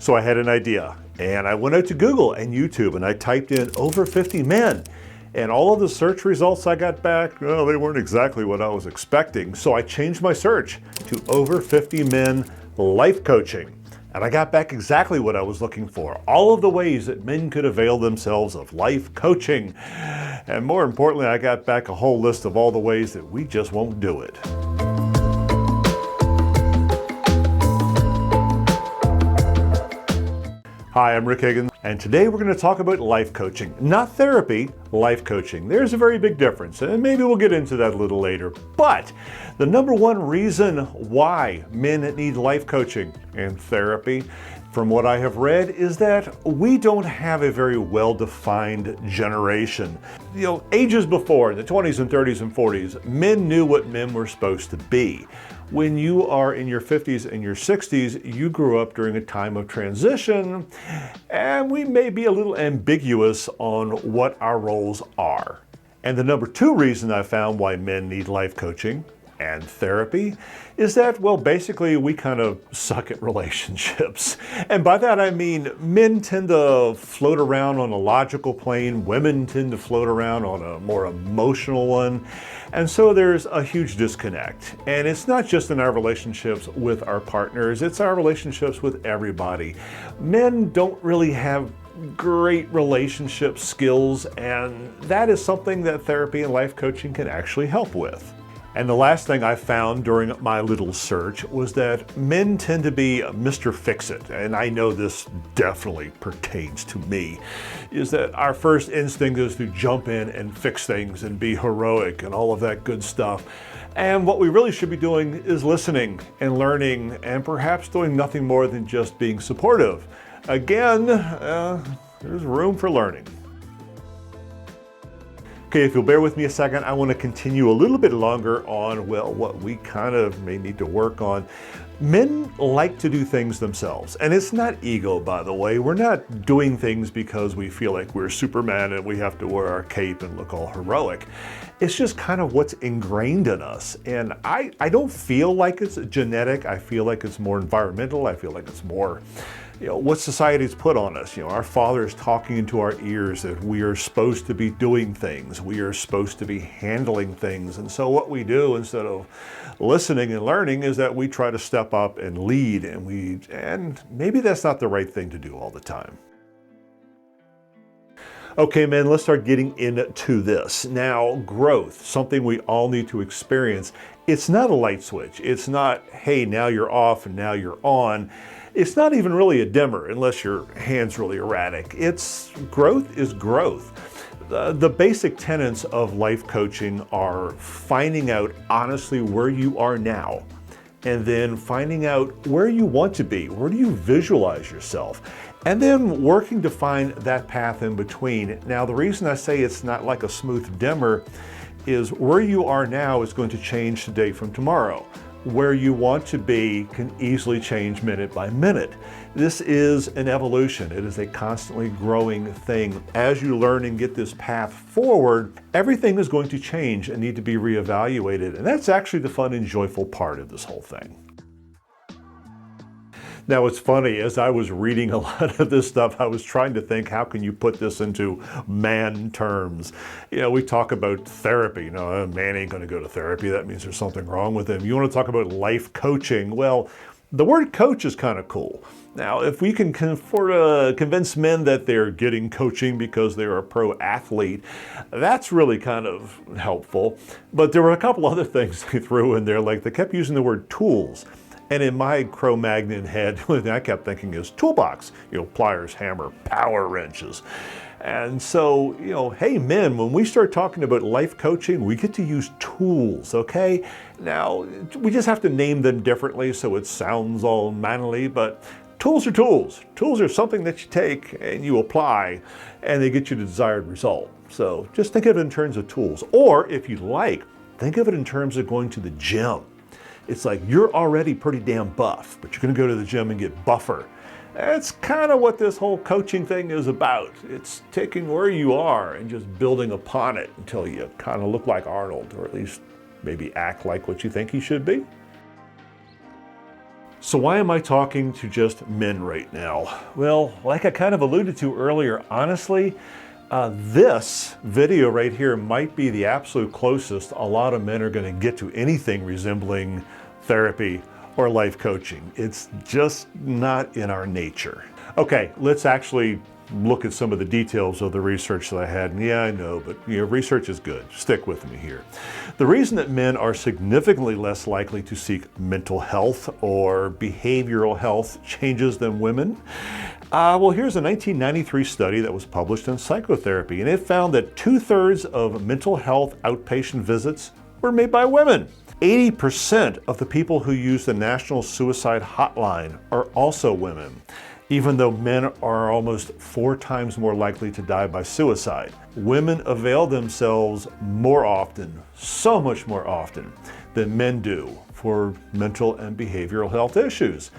So I had an idea, and I went out to Google and YouTube and I typed in over 50 men. And all of the search results I got back, well, they weren't exactly what I was expecting. So I changed my search to over 50 men life coaching. And I got back exactly what I was looking for. All of the ways that men could avail themselves of life coaching. And more importantly, I got back a whole list of all the ways that we just won't do it. Hi, I'm Rick Higgins, and today we're going to talk about life coaching. Not therapy, life coaching. There's a very big difference, and maybe we'll get into that a little later. But the number one reason why men need life coaching and therapy, from what I have read, is that we don't have a very well-defined generation. Ages before, the 20s and 30s and 40s, men knew what men were supposed to be. When you are in your 50s and your 60s, you grew up during a time of transition, and we may be a little ambiguous on what our roles are. And the number two reason I found why men need life coaching and therapy is that, well, basically we kind of suck at relationships. And by that I mean men tend to float around on a logical plane, women tend to float around on a more emotional one. And so there's a huge disconnect. And it's not just in our relationships with our partners, it's our relationships with everybody. Men don't really have great relationship skills, and that is something that therapy and life coaching can actually help with. And the last thing I found during my little search was that men tend to be Mr. Fix-It, and I know this definitely pertains to me, is that our first instinct is to jump in and fix things and be heroic and all of that good stuff. And what we really should be doing is listening and learning and perhaps doing nothing more than just being supportive. Again, there's room for learning. Okay, if you'll bear with me a second, I want to continue a little bit longer on, well, what we kind of may need to work on. Men like to do things themselves, and it's not ego, by the way. We're not doing things because we feel like we're Superman and we have to wear our cape and look all heroic. It's just kind of what's ingrained in us. And I don't feel like it's genetic. I feel like it's more environmental. I feel like it's more what society's put on us. Our fathers talking into our ears that we are supposed to be doing things. We are supposed to be handling things. And so what we do instead of listening and learning is that we try to step up and lead, and maybe that's not the right thing to do all the time. Okay, men, let's start getting into this. Now, growth, something we all need to experience. It's not a light switch. It's not, hey, now you're off and now you're on. It's not even really a dimmer unless your hand's really erratic. Growth is growth. The basic tenets of life coaching are finding out honestly where you are now, and then finding out where you want to be. Where do you visualize yourself? And then working to find that path in between. Now, the reason I say it's not like a smooth dimmer is where you are now is going to change today from tomorrow. Where you want to be can easily change minute by minute. This is an evolution. It is a constantly growing thing. As you learn and get this path forward, everything is going to change and need to be reevaluated. And that's actually the fun and joyful part of this whole thing. Now, it's funny, as I was reading a lot of this stuff, I was trying to think, how can you put this into man terms? We talk about therapy. A man ain't going to go to therapy. That means there's something wrong with him. You want to talk about life coaching? Well, the word coach is kind of cool. Now, if we can convince men that they're getting coaching because they're a pro athlete, that's really kind of helpful. But there were a couple other things they threw in there, like they kept using the word tools. And in my Cro-Magnon head, the only thing I kept thinking is toolbox, pliers, hammer, power wrenches. And so, hey men, when we start talking about life coaching, we get to use tools, okay? Now, we just have to name them differently so it sounds all manly, but tools are tools. Tools are something that you take and you apply, and they get you the desired result. So just think of it in terms of tools. Or if you like, think of it in terms of going to the gym. It's like you're already pretty damn buff, but you're going to go to the gym and get buffer. That's kind of what this whole coaching thing is about. It's taking where you are and just building upon it until you kind of look like Arnold, or at least maybe act like what you think he should be. So why am I talking to just men right now? Well, like I kind of alluded to earlier, honestly, this video right here might be the absolute closest a lot of men are going to get to anything resembling therapy or life coaching. It's just not in our nature. Okay, let's actually look at some of the details of the research that I had. And yeah, I know, but research is good. Stick with me here. The reason that men are significantly less likely to seek mental health or behavioral health changes than women. Well, here's a 1993 study that was published in Psychotherapy, and it found that 2/3 of mental health outpatient visits were made by women. 80% of the people who use the National Suicide Hotline are also women, even though men are almost 4 times more likely to die by suicide. Women avail themselves more often, so much more often, than men do for mental and behavioral health issues.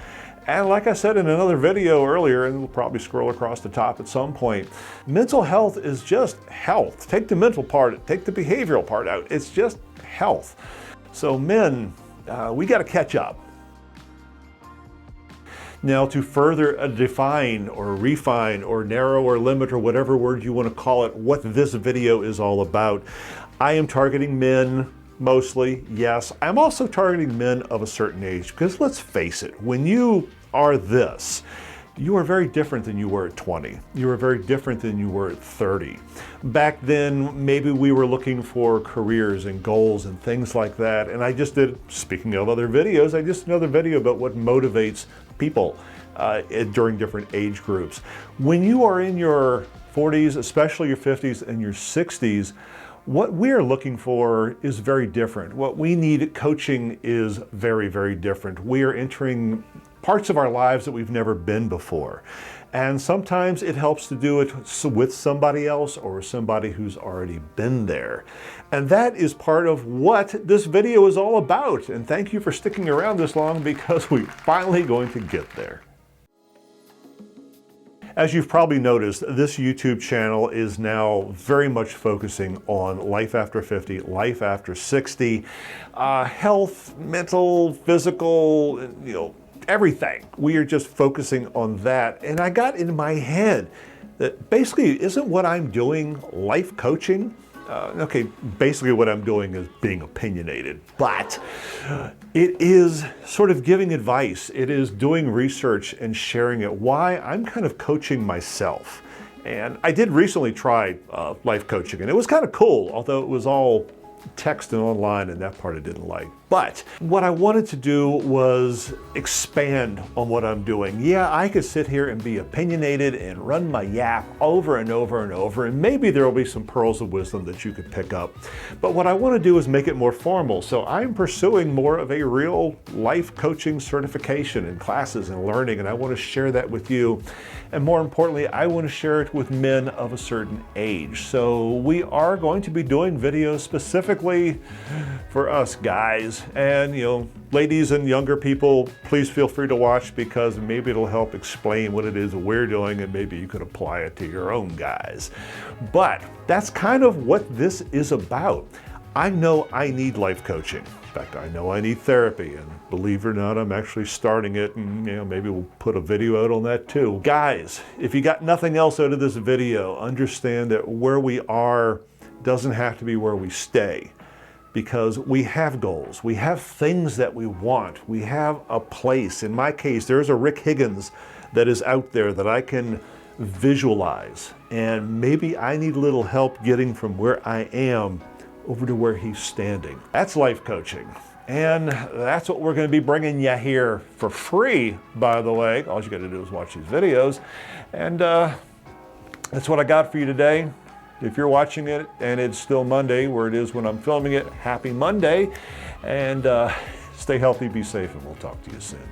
And like I said in another video earlier, and we'll probably scroll across the top at some point, mental health is just health. Take the mental part, take the behavioral part out. It's just health. So men, we got to catch up. Now, to further define or refine or narrow or limit or whatever word you want to call it, what this video is all about, I am targeting men mostly, yes. I'm also targeting men of a certain age because let's face it, when you are this, you are very different than you were at 20. You are very different than you were at 30. Back then, maybe we were looking for careers and goals and things like that. And I just did, speaking of other videos, I just did another video about what motivates people during different age groups. When you are in your 40s, especially your 50s and your 60s, what we're looking for is very different. What we need coaching is very, very different. We are entering parts of our lives that we've never been before. And sometimes it helps to do it with somebody else or somebody who's already been there. And that is part of what this video is all about. And thank you for sticking around this long because we're finally going to get there. As you've probably noticed, this YouTube channel is now very much focusing on life after 50, life after 60, health, mental, physical, everything. We are just focusing on that. And I got in my head that basically, isn't what I'm doing life coaching? Okay, basically what I'm doing is being opinionated, but it is sort of giving advice. It is doing research and sharing it. Why? I'm kind of coaching myself. And I did recently try life coaching, and it was kind of cool, although it was all text and online, and that part I didn't like. But what I wanted to do was expand on what I'm doing. Yeah, I could sit here and be opinionated and run my yap over and over and over, and maybe there will be some pearls of wisdom that you could pick up. But what I want to do is make it more formal. So I'm pursuing more of a real life coaching certification and classes and learning, and I want to share that with you. And more importantly, I want to share it with men of a certain age. So we are going to be doing videos specifically for us guys. And ladies and younger people, please feel free to watch because maybe it'll help explain what it is that we're doing and maybe you could apply it to your own guys. But that's kind of what this is about. I know I need life coaching. In fact, I know I need therapy, and believe it or not, I'm actually starting it, and maybe we'll put a video out on that too. Guys, if you got nothing else out of this video, understand that where we are doesn't have to be where we stay, because we have goals, we have things that we want, we have a place. In my case, there's a Rick Higgins that is out there that I can visualize, and maybe I need a little help getting from where I am over to where he's standing. That's life coaching. And that's what we're going to be bringing you here for free, by the way. All you got to do is watch these videos. And that's what I got for you today. If you're watching it and it's still Monday, where it is when I'm filming it, happy Monday. And stay healthy, be safe, and we'll talk to you soon.